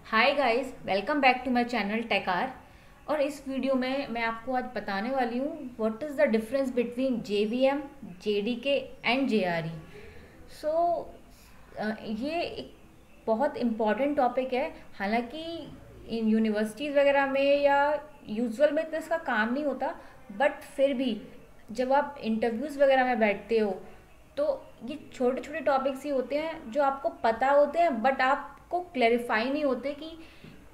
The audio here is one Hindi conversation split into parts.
Hi guys, welcome back to my channel टेकार। और इस वीडियो में मैं आपको आज बताने वाली हूँ what is the difference between JVM, JDK and JRE. So ये एक बहुत इम्पॉर्टेंट टॉपिक है। हालांकि इन यूनिवर्सिटीज़ वगैरह में या यूजुअल में इतना इसका काम नहीं होता, बट फिर भी जब आप इंटरव्यूज़ वगैरह में बैठते हो तो ये छोटे छोटे टॉपिक्स ही होते हैं जो आपको पता होते हैं, बट आपको क्लैरिफाई नहीं होते कि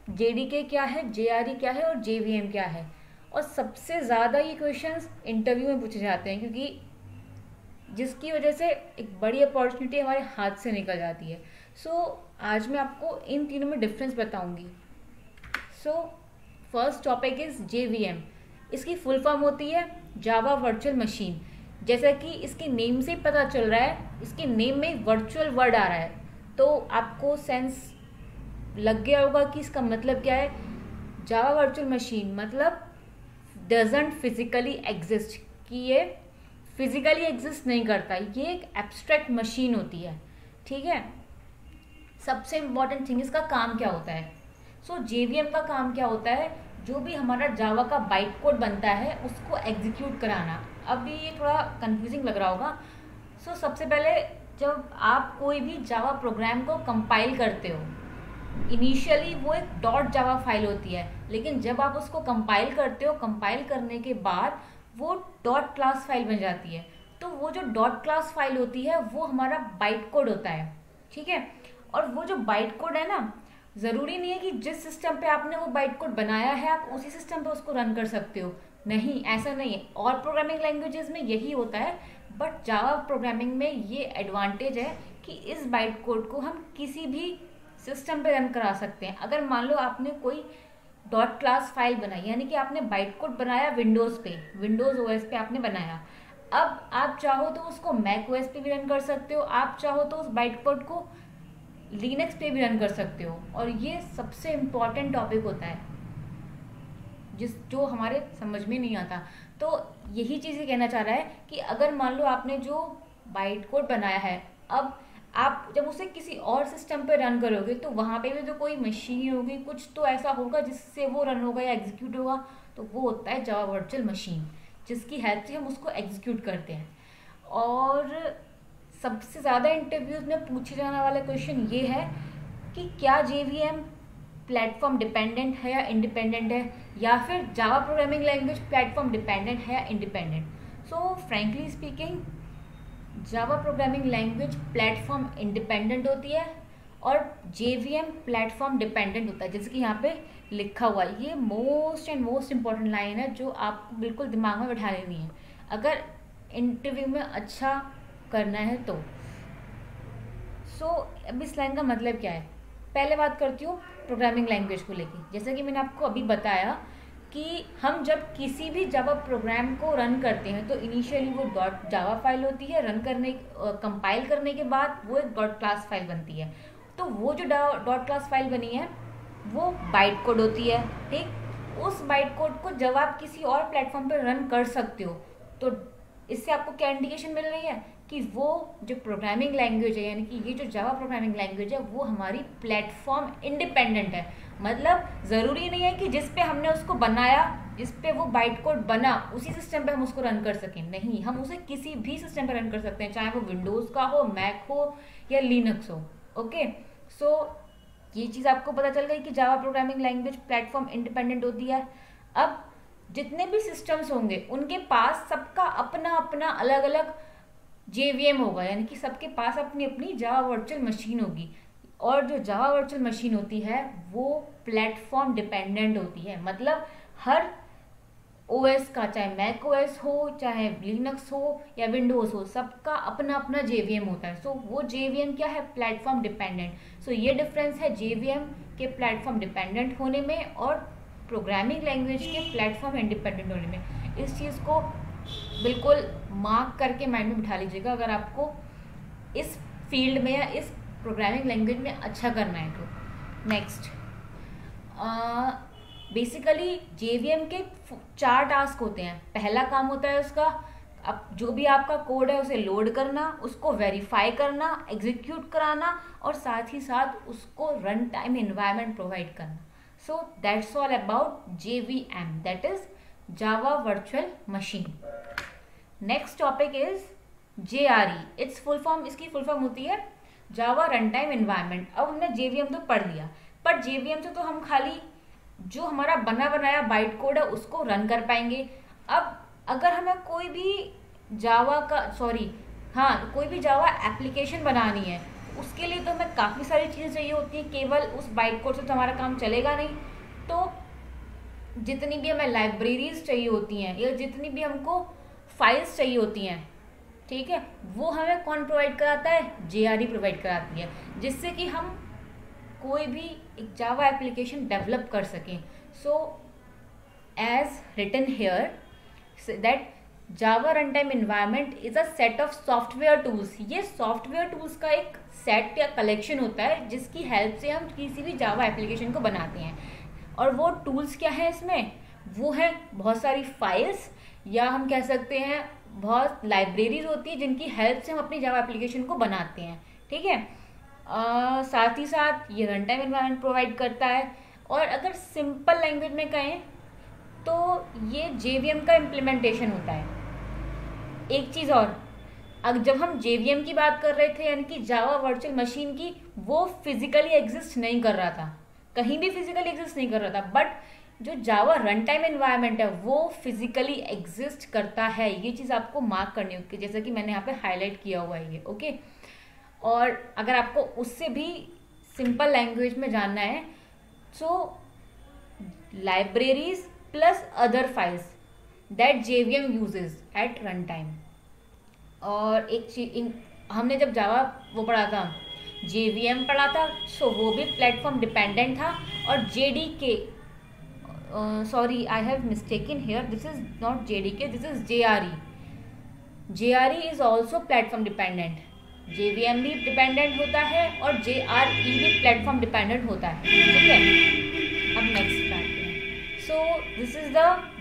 जेडीके क्या है, जेआरई क्या है और जेवीएम क्या है। और सबसे ज़्यादा ये क्वेश्चंस इंटरव्यू में पूछे जाते हैं, क्योंकि जिसकी वजह से एक बड़ी अपॉर्चुनिटी हमारे हाथ से निकल जाती है। आज मैं आपको इन तीनों में डिफरेंस बताऊंगी। So first topic is JVM. इसकी फुल फॉर्म होती है जावा वर्चुअल मशीन। जैसा कि इसके नेम से पता चल रहा है, इसके नेम में वर्चुअल वर्ड आ रहा है, तो आपको सेंस लग गया होगा कि इसका मतलब क्या है। जावा वर्चुअल मशीन मतलब डजंट फिजिकली एग्जिस्ट, कि ये फिजिकली एग्जिस्ट नहीं करता, ये एक एब्स्ट्रैक्ट मशीन होती है। ठीक है। सबसे इम्पॉर्टेंट थिंग, इसका काम क्या होता है। जेवीएम का काम क्या होता है, जो भी हमारा जावा का बाइट कोड बनता है उसको एग्जीक्यूट कराना। अभी ये थोड़ा कंफ्यूजिंग लग रहा होगा। सबसे पहले जब आप कोई भी जावा प्रोग्राम को कंपाइल करते हो, इनिशियली वो एक डॉट जावा फाइल होती है, लेकिन जब आप उसको कंपाइल करते हो, कंपाइल करने के बाद वो डॉट क्लास फाइल बन जाती है। तो वो जो डॉट क्लास फाइल होती है वो हमारा बाइट कोड होता है। ठीक है। और वो जो बाइट कोड है ना, ज़रूरी नहीं है कि जिस सिस्टम पे आपने वो बाइट कोड बनाया है आप उसी सिस्टम पे उसको रन कर सकते हो। नहीं, ऐसा नहीं है। और प्रोग्रामिंग लैंग्वेजेस में यही होता है, बट जावा प्रोग्रामिंग में ये एडवांटेज है कि इस बाइट कोड को हम किसी भी सिस्टम पे रन करा सकते हैं। अगर मान लो आपने कोई डॉट क्लास फाइल बनाई, यानी कि आपने बाइट कोड बनाया विंडोज़ पे, विंडोज़ ओएस पे आपने बनाया। अब आप चाहो तो उसको मैक ओएस पे भी रन कर सकते हो, आप चाहो तो उस बाइट कोड को लिनक्स पे भी रन कर सकते हो। और ये सबसे इम्पॉर्टेंट टॉपिक होता है जो हमारे समझ में नहीं आता। तो यही चीज़ ये कहना चाह रहा है कि अगर मान लो आपने जो बाइट कोड बनाया है, अब आप जब उसे किसी और सिस्टम पे रन करोगे तो वहाँ पे भी तो कोई मशीन होगी, कुछ तो ऐसा होगा जिससे वो रन होगा या एग्जीक्यूट होगा। तो वो होता है जावा वर्चुअल मशीन, जिसकी हेल्प से हम उसको एग्जीक्यूट करते हैं। और सबसे ज़्यादा इंटरव्यूज़ में पूछे जाने वाला क्वेश्चन ये है कि क्या जेवीएम प्लेटफॉर्म डिपेंडेंट है या इंडिपेंडेंट है, या फिर Java programming language platform dependent है या independent. Frankly speaking, Java programming language platform independent होती है और जेवीएम प्लेटफॉर्म डिपेंडेंट होता है, जैसे कि यहाँ पे लिखा हुआ है। ये most and most important line है जो आपको बिल्कुल दिमाग में बैठा लेनी है अगर इंटरव्यू में अच्छा करना है तो। अब इस लाइन का मतलब क्या है, पहले बात करती हूँ प्रोग्रामिंग लैंग्वेज को लेके। जैसा कि मैंने आपको अभी बताया कि हम जब किसी भी जावा प्रोग्राम को रन करते हैं तो इनिशियली वो डॉट जावा फाइल होती है, रन करने कंपाइल करने के बाद वो एक डॉट क्लास फाइल बनती है। तो वो जो डॉट क्लास फाइल बनी है वो बाइट कोड होती है। ठीक। उस बाइट कोड को जब आप किसी और प्लेटफॉर्म पर रन कर सकते हो, तो इससे आपको क्या इंडिकेशन मिल रही है कि वो जो प्रोग्रामिंग लैंग्वेज है, यानी कि ये जो जावा प्रोग्रामिंग लैंग्वेज है, वो हमारी प्लेटफॉर्म इंडिपेंडेंट है। मतलब ज़रूरी नहीं है कि जिस पे हमने उसको बनाया, जिस पे वो बाइट कोड बना, उसी सिस्टम पे हम उसको रन कर सकें। नहीं, हम उसे किसी भी सिस्टम पे रन कर सकते हैं, चाहे वो विंडोज़ का हो, मैक हो या लिनक्स हो। ओके। ये चीज़ आपको पता चल गई कि Java programming language platform independent होती है। अब जितने भी सिस्टम्स होंगे उनके पास सबका अपना अपना अलग अलग जेवीएम होगा, यानी कि सबके पास अपनी अपनी जावा वर्चुअल मशीन होगी। और जो जावा वर्चुअल मशीन होती है वो प्लेटफॉर्म डिपेंडेंट होती है। मतलब हर ओएस का, चाहे मैक ओएस हो, चाहे लिनक्स हो या विंडोज़ हो, सबका अपना अपना जेवीएम होता है। वो जेवीएम क्या है, प्लेटफॉर्म डिपेंडेंट। ये डिफरेंस है जेवीएम के प्लेटफॉर्म डिपेंडेंट होने में और प्रोग्रामिंग लैंग्वेज के प्लेटफॉर्म इंडिपेंडेंट होने में। इस चीज़ को बिल्कुल मार्क करके माइंड में बिठा लीजिएगा अगर आपको इस फील्ड में या इस प्रोग्रामिंग लैंग्वेज में अच्छा करना है तो। नेक्स्ट, बेसिकली जेवीएम के 4 टास्क होते हैं। पहला काम होता है उसका अब जो भी आपका कोड है उसे लोड करना, उसको वेरीफाई करना, एग्जीक्यूट कराना और साथ ही साथ उसको रन टाइम एनवायरनमेंट प्रोवाइड करना. So that's all about JVM, that is Java virtual machine. Next topic is JRE. It's full form, इसकी फुल फॉर्म होती है जावा रन टाइम एनवायरनमेंट. अब हमने JVM तो पढ़ लिया, पर JVM से तो हम खाली जो हमारा बना बनाया बाइट कोड है उसको रन कर पाएंगे. अब अगर हमें कोई भी जावा एप्लीकेशन बनानी है, उसके लिए तो हमें काफ़ी सारी चीज़ें चाहिए होती हैं. केवल उस बाइट कोड से तो हमारा काम चलेगा नहीं. तो जितनी भी हमें लाइब्रेरीज चाहिए होती हैं या जितनी भी हमको फाइल्स चाहिए होती हैं, ठीक है, वो हमें कौन प्रोवाइड कराता है? JRE प्रोवाइड कराती है, जिससे कि हम कोई भी एक जावा एप्लीकेशन डेवलप कर सकें. So as written here that Java run time environment is a set of software tools. ये सॉफ्टवेयर टूल्स का एक सेट या कलेक्शन होता है जिसकी हेल्प से हम किसी भी जावा एप्लीकेशन को बनाते हैं. और वो टूल्स क्या है इसमें? वो है बहुत सारी फाइल्स, या हम कह सकते हैं बहुत लाइब्रेरीज होती है जिनकी हेल्प से हम अपनी जावा एप्लीकेशन को बनाते हैं. ठीक है, साथ ही साथ ये रन टाइम एनवायरनमेंट प्रोवाइड करता है. और अगर सिंपल लैंग्वेज में कहें तो ये JVM का इम्प्लीमेंटेशन होता है. एक चीज़ और, अब जब हम JVM की बात कर रहे थे यानी कि जावा वर्चुअल मशीन की, वो फिजिकली एग्जिस्ट नहीं कर रहा था, कहीं भी फिजिकली एग्जिस्ट नहीं कर रहा था. बट जो जावा रन टाइम एनवायरनमेंट है वो फिजिकली एग्जिस्ट करता है. ये चीज़ आपको मार्क करनी होगी, जैसा कि मैंने यहाँ पे हाईलाइट किया हुआ है ये. ओके, और अगर आपको उससे भी सिंपल लैंग्वेज में जानना है, so libraries plus other files that JVM uses at run time. और एक चीज हमने जब जावा वो पढ़ा था, JVM पढ़ा था, सो वो भी प्लेटफॉर्म डिपेंडेंट था. और JDK, sorry I have mistaken here, this is not JDK, this is JRE. JRE is also platform dependent. JVM भी डिपेंडेंट होता है और JRE भी प्लेटफॉर्म डिपेंडेंट होता है. ठीक है, अब नेक्स्ट बात है. So this is the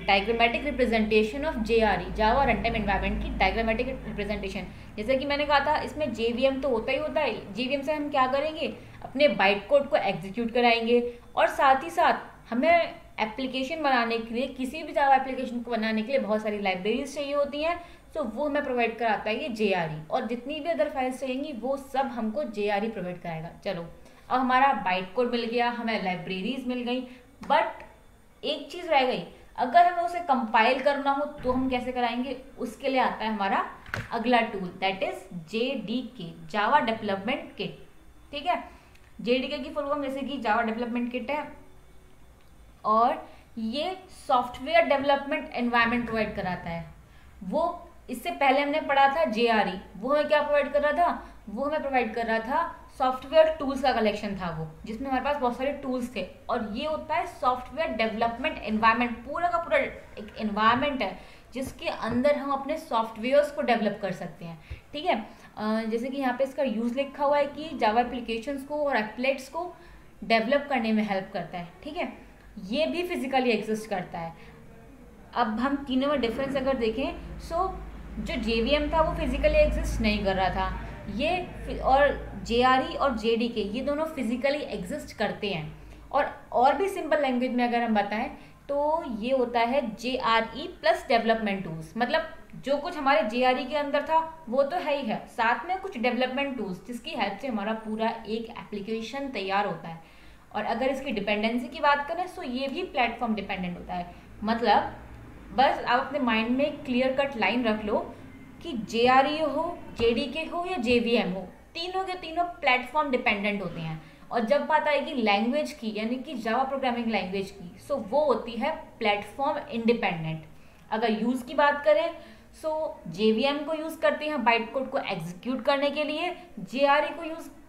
diagrammatic representation of JRE, Java run time environment की डायग्रामेटिक रिप्रेजेंटेशन. जैसे कि मैंने कहा था, इसमें JVM तो होता ही होता है. JVM से हम क्या करेंगे? अपने बाइट कोड को एग्जीक्यूट कराएंगे. और साथ ही साथ हमें एप्लीकेशन बनाने के लिए, किसी भी जावा एप्लीकेशन को बनाने के लिए बहुत सारी लाइब्रेरीज चाहिए होती हैं. तो वो हमें प्रोवाइड कराता है ये JRE. और जितनी भी अदर फाइल्स चाहिएंगी वो सब हमको JRE प्रोवाइड कराएगा. चलो, अब हमारा बाइट कोड मिल गया, हमें लाइब्रेरीज मिल गई, बट एक चीज़ रह गई. अगर हमें उसे कंपाइल करना हो तो हम कैसे कराएंगे? उसके लिए आता है हमारा अगला tool, that is JDK, Java development kit. ठीक है, JDK की फुल फॉर्म जैसे कि जावा डेवलपमेंट किट है, और ये सॉफ्टवेयर डेवलपमेंट एनवायरनमेंट प्रोवाइड कराता है. वो इससे पहले हमने पढ़ा था JRE, वो हमें क्या प्रोवाइड कर रहा था? वो हमें प्रोवाइड कर रहा था सॉफ्टवेयर टूल्स का कलेक्शन था वो, जिसमें हमारे पास बहुत सारे टूल्स थे. और ये होता है सॉफ्टवेयर डेवलपमेंट एनवायरनमेंट. पूरा का पूरा एक एनवायरनमेंट है जिसके अंदर हम अपने सॉफ्टवेयर्स को डेवलप कर सकते हैं. ठीक है, जैसे कि यहाँ पे इसका यूज लिखा हुआ है कि जावा एप्लीकेशंस को और एप्लेट्स को डेवलप करने में हेल्प करता है. ठीक है, ये भी फिजिकली एग्जिस्ट करता है. अब हम तीनों में डिफरेंस अगर देखें, सो जो JVM था वो फिजिकली एग्जिस्ट नहीं कर रहा था, ये और JRE और JDK ये दोनों फिजिकली एग्जिस्ट करते हैं. और भी सिंपल लैंग्वेज में अगर हम बताएं तो ये होता है JRE प्लस डेवलपमेंट टूल्स. मतलब जो कुछ हमारे JRE के अंदर था वो तो है ही है, साथ में कुछ डेवलपमेंट टूल्स जिसकी हेल्प से हमारा पूरा एक एप्लीकेशन तैयार होता है. और अगर इसकी डिपेंडेंसी की बात करें तो ये भी प्लेटफॉर्म डिपेंडेंट होता है. मतलब बस आप अपने माइंड में क्लियर कट लाइन रख लो कि JRE हो, JDK हो या JVM हो, तीनों के तीनों प्लेटफॉर्म डिपेंडेंट होते हैं. और जब बात आएगी लैंग्वेज की, यानी कि जावा प्रोग्रामिंग लैंग्वेज की, सो वो होती है प्लेटफॉर्म इंडिपेंडेंट. अगर यूज़ की बात करें सो JVM को यूज़ करते हैं बाइट कोड को एग्जीक्यूट करने के लिए.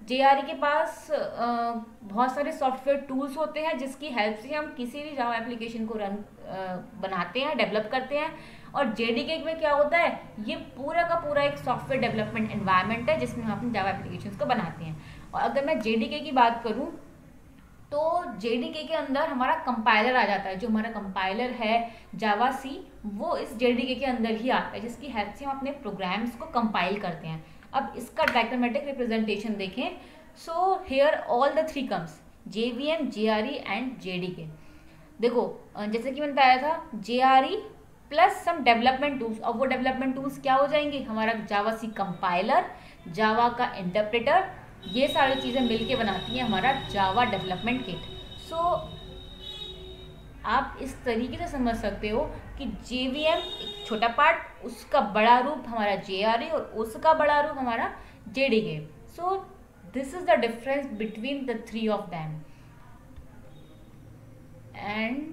JRE के पास बहुत सारे सॉफ्टवेयर टूल्स होते हैं जिसकी हेल्प से हम किसी भी जावा एप्लीकेशन को बनाते हैं, डेवलप करते हैं. और JDK में क्या होता है? ये पूरा का पूरा एक सॉफ्टवेयर डेवलपमेंट एनवायरनमेंट है जिसमें हम अपनी जावा एप्लीकेशंस को बनाते हैं. और अगर मैं JDK की बात करूं तो JDK के अंदर हमारा कंपाइलर आ जाता है। जो हमारा कंपाइलर है जावा सी, वो इस JDK के अंदर ही आता है, जिसकी हेल्प से हम अपने प्रोग्राम्स को कंपाइल करते हैं। अब इसका डायग्रामेटिक रिप्रेजेंटेशन देखें। So here all the three comes, JVM, JRE and JDK। देखो जैसे कि मैंने बताया था, JRE plus some development tools. अब वो डेवलपमेंट टूल्स क्या हो जाएंगे? हमारा जावा सी कंपाइलर, जावा का इंटरप्रेटर, ये सारी चीज़ें मिलके बनाती हैं हमारा जावा डेवलपमेंट किट। सो आप इस तरीके से समझ सकते हो कि JVM एक छोटा पार्ट, उसका बड़ा रूप हमारा JRE और उसका बड़ा रूप हमारा JDK। So this is the difference between the three of them. And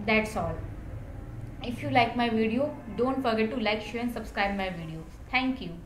that's all. If you like my video, don't forget to like, share and subscribe my videos. Thank you.